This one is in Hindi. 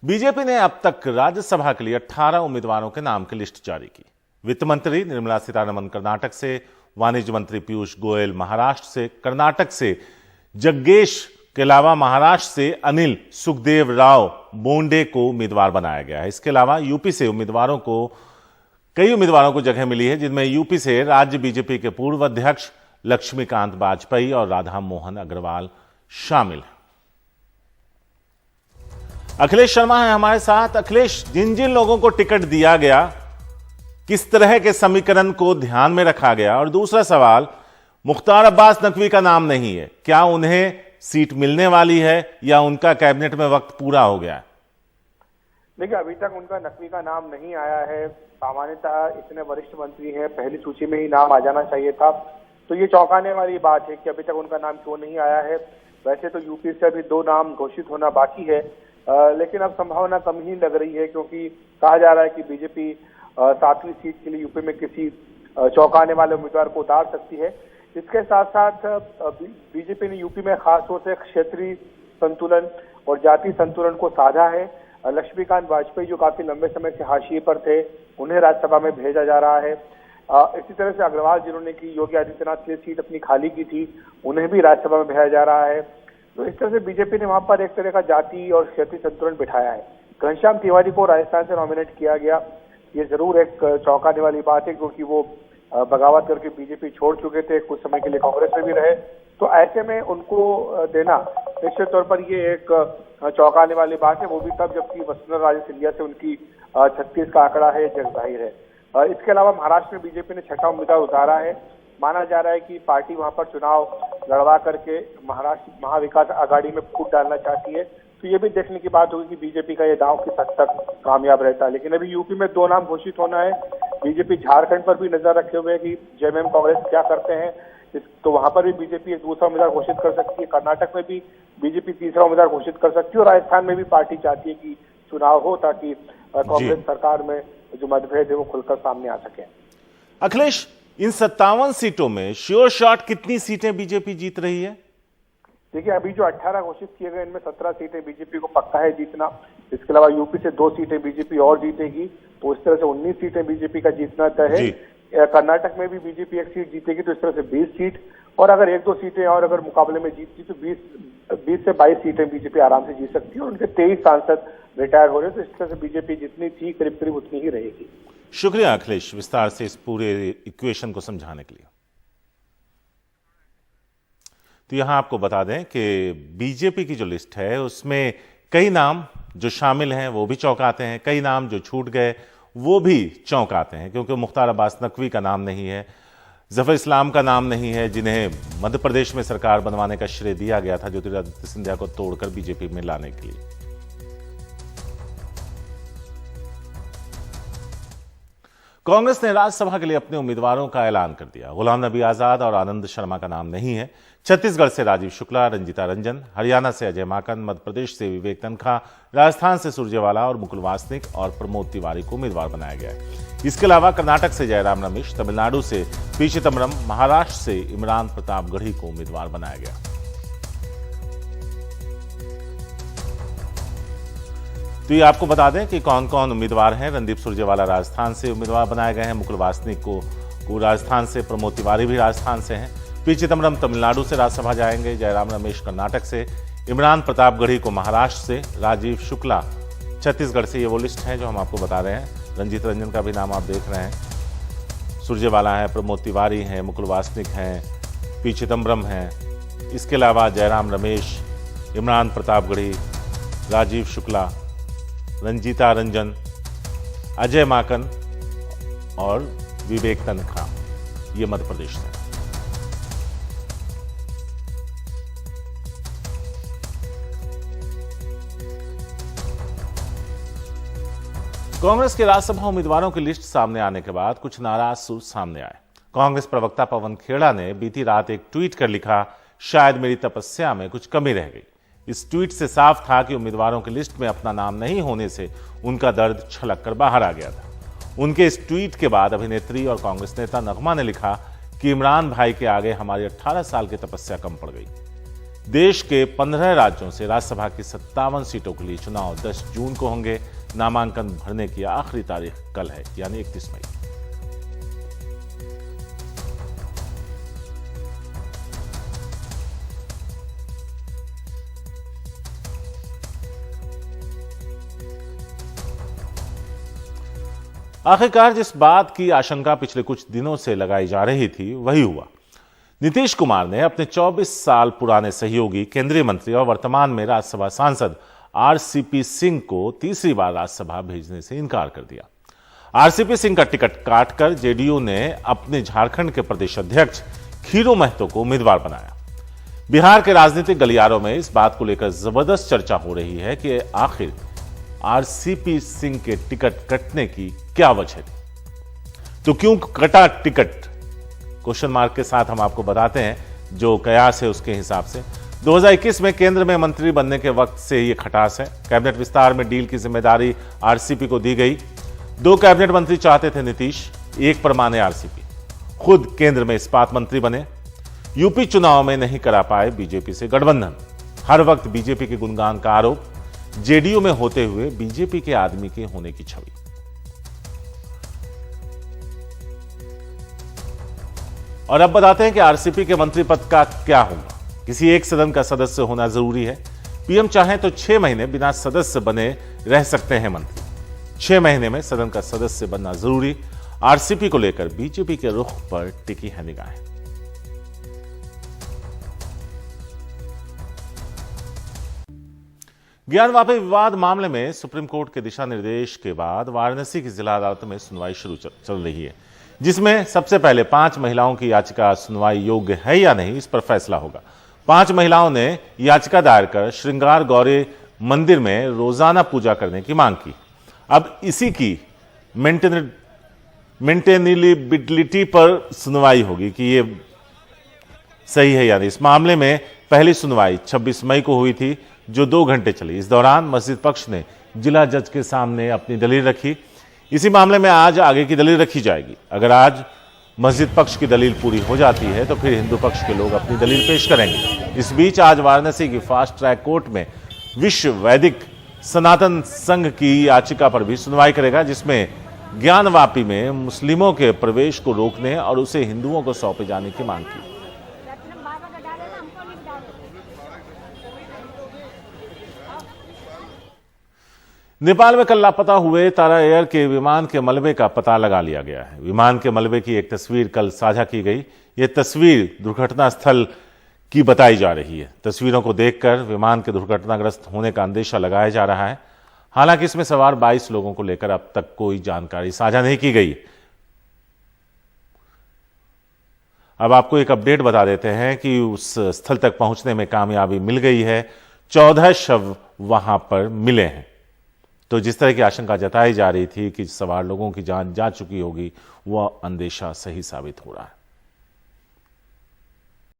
बीजेपी ने अब तक राज्यसभा के लिए 18 उम्मीदवारों के नाम की लिस्ट जारी की। वित्त मंत्री निर्मला सीतारमण कर्नाटक से, वाणिज्य मंत्री पीयूष गोयल महाराष्ट्र से, कर्नाटक से जग्गेश के अलावा महाराष्ट्र से अनिल सुखदेव राव बोंडे को उम्मीदवार बनाया गया है। इसके अलावा यूपी से कई उम्मीदवारों को जगह मिली है, जिनमें यूपी से राज्य बीजेपी के पूर्व अध्यक्ष लक्ष्मीकांत वाजपेयी और राधा मोहन अग्रवाल शामिल हैं। अखिलेश शर्मा है हमारे साथ। अखिलेश, जिन जिन लोगों को टिकट दिया गया, किस तरह के समीकरण को ध्यान में रखा गया? और दूसरा सवाल, मुख्तार अब्बास नकवी का नाम नहीं है, क्या उन्हें सीट मिलने वाली है या उनका कैबिनेट में वक्त पूरा हो गया है? देखिए, अभी तक उनका नकवी का नाम नहीं आया है। सामान्यतः इतने वरिष्ठ मंत्री हैं, पहली सूची में ही नाम आ जाना चाहिए था, तो ये चौंकाने वाली बात है कि अभी तक उनका नाम क्यों नहीं आया है। वैसे तो यूपी से अभी 2 नाम घोषित होना बाकी है, लेकिन अब संभावना कम ही लग रही है, क्योंकि कहा जा रहा है कि बीजेपी 7वीं सीट के लिए यूपी में किसी चौंकाने वाले उम्मीदवार को उतार सकती है। इसके साथ साथ बीजेपी ने यूपी में खास तौर से क्षेत्रीय संतुलन और जातीय संतुलन को साधा है। लक्ष्मीकांत वाजपेयी जो काफी लंबे समय से हाशिए पर थे, उन्हें राज्यसभा में भेजा जा रहा है। इसी तरह से अग्रवाल जिन्होंने की योगी आदित्यनाथ के लिए सीट अपनी खाली की थी, उन्हें भी राज्यसभा में भेजा जा रहा है। तो इस तरह से बीजेपी ने वहां पर एक तरह का जातीय और क्षेत्रीय संतुलन बिठाया है। घनश्याम तिवारी को राजस्थान से नॉमिनेट किया गया, ये जरूर एक चौंकाने वाली बात है, क्योंकि वो बगावत करके बीजेपी छोड़ चुके थे, कुछ समय के लिए कांग्रेस में भी रहे। तो ऐसे में उनको देना निश्चित तौर पर ये एक चौंकाने वाली बात है, वो भी तब जबकि वसुंधरा राजे सिंधिया से उनकी 36 का आंकड़ा है, जग जाहिर है। इसके अलावा महाराष्ट्र में बीजेपी ने 6ठा उम्मीदवार उतारा है। माना जा रहा है कि पार्टी वहां पर चुनाव लड़वा करके महाराष्ट्र महाविकास आघाड़ी में फूट डालना चाहती है। तो ये भी देखने की बात होगी कि बीजेपी का ये दांव किस हद तक कामयाब रहता है। लेकिन अभी यूपी में 2 नाम घोषित होना है। बीजेपी झारखंड पर भी नजर रखे हुए है कि जेएमएम कांग्रेस क्या करते हैं, तो वहां पर भी बीजेपी एक दूसरा उम्मीदवार घोषित कर सकती है। कर्नाटक में भी बीजेपी तीसरा उम्मीदवार घोषित कर सकती है, और राजस्थान में भी पार्टी चाहती है कि चुनाव हो, ताकि कांग्रेस सरकार में जो मतभेद है वो खुलकर सामने आ सके। अखिलेश, इन 57 सीटों में श्योर शॉट कितनी सीटें बीजेपी जीत रही है? देखिए, अभी जो 18 घोषित किए गए, इनमें 17 सीटें बीजेपी को पक्का है जीतना। इसके अलावा यूपी से 2 सीटें बीजेपी और जीतेगी, तो इस तरह से 19 सीटें बीजेपी का जीतना तय है। कर्नाटक में भी बीजेपी 1 सीट जीतेगी, तो इस तरह से 20 सीट, और अगर 1-2 सीटें और अगर मुकाबले में जीतती तो 20 से 22 सीटें बीजेपी आराम से जीत सकती है। और उनके 23 सांसद रिटायर हो रहे हैं, तो इस तरह से बीजेपी जितनी थी करीब करीब उतनी ही रहेगी। शुक्रिया अखिलेश, विस्तार से इस पूरे इक्वेशन को समझाने के लिए। तो यहां आपको बता दें कि बीजेपी की जो लिस्ट है उसमें कई नाम जो शामिल हैं वो भी चौंकाते हैं, कई नाम जो छूट गए वो भी चौंकाते हैं, क्योंकि मुख्तार अब्बास नकवी का नाम नहीं है, जफर इस्लाम का नाम नहीं है, जिन्हें मध्य प्रदेश में सरकार बनवाने का श्रेय दिया गया था ज्योतिरादित्य सिंधिया को तोड़कर बीजेपी में लाने के लिए। कांग्रेस ने राज्यसभा के लिए अपने उम्मीदवारों का ऐलान कर दिया। गुलाम नबी आजाद और आनंद शर्मा का नाम नहीं है। छत्तीसगढ़ से राजीव शुक्ला, रंजीता रंजन, हरियाणा से अजय माकन, मध्य प्रदेश से विवेक तनखा, राजस्थान से सुरजेवाला और मुकुल वासनिक और प्रमोद तिवारी को उम्मीदवार बनाया गया है। इसके अलावा कर्नाटक से जयराम रमेश, तमिलनाडु से पी चिदम्बरम, महाराष्ट्र से इमरान प्रतापगढ़ी को उम्मीदवार बनाया गया। तो ये आपको बता दें कि कौन कौन उम्मीदवार हैं। रणदीप सुरजेवाला राजस्थान से उम्मीदवार बनाए गए हैं, मुकुल वासनिक को राजस्थान से, प्रमोद तिवारी भी राजस्थान से हैं, पी चिदम्बरम तमिलनाडु से राज्यसभा जाएंगे, जयराम रमेश कर्नाटक से, इमरान प्रतापगढ़ी को महाराष्ट्र से, राजीव शुक्ला छत्तीसगढ़ से। ये वो लिस्ट है जो हम आपको बता रहे हैं। रंजीत रंजन का भी नाम आप देख रहे हैं, सुरजेवाला है, प्रमोद तिवारी हैं, मुकुल वासनिक हैं, पी चिदम्बरम हैं। इसके अलावा जयराम रमेश, इमरान प्रतापगढ़ी, राजीव शुक्ला, रंजीता रंजन, अजय माकन और विवेक तनखा, ये मध्य प्रदेश से। कांग्रेस के राज्यसभा उम्मीदवारों की लिस्ट सामने आने के बाद कुछ नाराज सुर सामने आए। कांग्रेस प्रवक्ता पवन खेड़ा ने बीती रात एक ट्वीट कर लिखा, शायद मेरी तपस्या में कुछ कमी रह गई। इस ट्वीट से साफ था कि उम्मीदवारों की लिस्ट में अपना नाम नहीं होने से उनका दर्द छलक कर बाहर आ गया था। उनके इस ट्वीट के बाद अभिनेत्री और कांग्रेस नेता नगमा ने लिखा कि इमरान भाई के आगे हमारी 18 साल की तपस्या कम पड़ गई। देश के 15 राज्यों से राज्यसभा की 57 सीटों के लिए चुनाव 10 जून को होंगे। नामांकन भरने की आखिरी तारीख कल है, यानी 31 मई। आखिरकार जिस बात की आशंका पिछले कुछ दिनों से लगाई जा रही थी वही हुआ। नीतीश कुमार ने अपने 24 साल पुराने सहयोगी केंद्रीय मंत्री और वर्तमान में राज्यसभा सांसद आरसीपी सिंह को तीसरी बार राज्यसभा भेजने से इनकार कर दिया। आरसीपी सिंह का टिकट काटकर जेडीयू ने अपने झारखंड के प्रदेश अध्यक्ष खीरू महतो को उम्मीदवार बनाया। बिहार के राजनीतिक गलियारों में इस बात को लेकर जबरदस्त चर्चा हो रही है कि आखिर आरसीपी सिंह के टिकट कटने की क्या वजह थी, तो क्यों कटा टिकट? क्वेश्चन मार्क के साथ हम आपको बताते हैं जो कयास है उसके हिसाब से 2021 में केंद्र में मंत्री बनने के वक्त से यह खटास है। कैबिनेट विस्तार में डील की जिम्मेदारी आरसीपी को दी गई। 2 कैबिनेट मंत्री चाहते थे नीतीश, 1 पर माने आरसीपी। खुद केंद्र में इस्पात मंत्री बने। यूपी चुनाव में नहीं करा पाए बीजेपी से गठबंधन। हर वक्त बीजेपी के गुणगान का आरोप, जेडीयू में होते हुए बीजेपी के आदमी के होने की छवि। और अब बताते हैं कि आरसीपी के मंत्री पद का क्या होगा। किसी एक सदन का सदस्य होना जरूरी है। पीएम चाहे तो 6 महीने बिना सदस्य बने रह सकते हैं मंत्री। 6 महीने में सदन का सदस्य बनना जरूरी। आरसीपी को लेकर बीजेपी के रुख पर टिकी है निगाहें। ज्ञानवापी विवाद मामले में सुप्रीम कोर्ट के दिशा निर्देश के बाद वाराणसी की जिला अदालत में सुनवाई शुरू चल रही है, जिसमें सबसे पहले 5 महिलाओं की याचिका सुनवाई योग्य है या नहीं, इस पर फैसला होगा। 5 महिलाओं ने याचिका दायर कर श्रृंगार गौरी मंदिर में रोजाना पूजा करने की मांग की। अब इसी की मेंटेनेबिलिटी पर सुनवाई होगी कि ये सही है या नहीं। इस मामले में पहली सुनवाई 26 मई को हुई थी, जो 2 घंटे चली। इस दौरान मस्जिद पक्ष ने जिला जज के सामने अपनी दलील रखी। इसी मामले में आज आगे की दलील रखी जाएगी। अगर आज मस्जिद पक्ष की दलील पूरी हो जाती है तो फिर हिंदू पक्ष के लोग अपनी दलील पेश करेंगे। इस बीच आज वाराणसी की फास्ट ट्रैक कोर्ट में विश्व वैदिक सनातन संघ की याचिका पर भी सुनवाई करेगा, जिसमें ज्ञानवापी में मुस्लिमों के प्रवेश को रोकने और उसे हिंदुओं को सौंपे जाने की मांग की। नेपाल में कल लापता हुए तारा एयर के विमान के मलबे का पता लगा लिया गया है। विमान के मलबे की एक तस्वीर कल साझा की गई। यह तस्वीर दुर्घटना स्थल की बताई जा रही है। तस्वीरों को देखकर विमान के दुर्घटनाग्रस्त होने का अंदेशा लगाया जा रहा है। हालांकि इसमें सवार 22 लोगों को लेकर अब तक कोई जानकारी साझा नहीं की गई। अब आपको एक अपडेट बता देते हैं कि उस स्थल तक पहुंचने में कामयाबी मिल गई है। 14 शव वहां पर मिले हैं। तो जिस तरह की आशंका जताई जा रही थी कि सवार लोगों की जान जा चुकी होगी, वह अंदेशा सही साबित हो रहा है।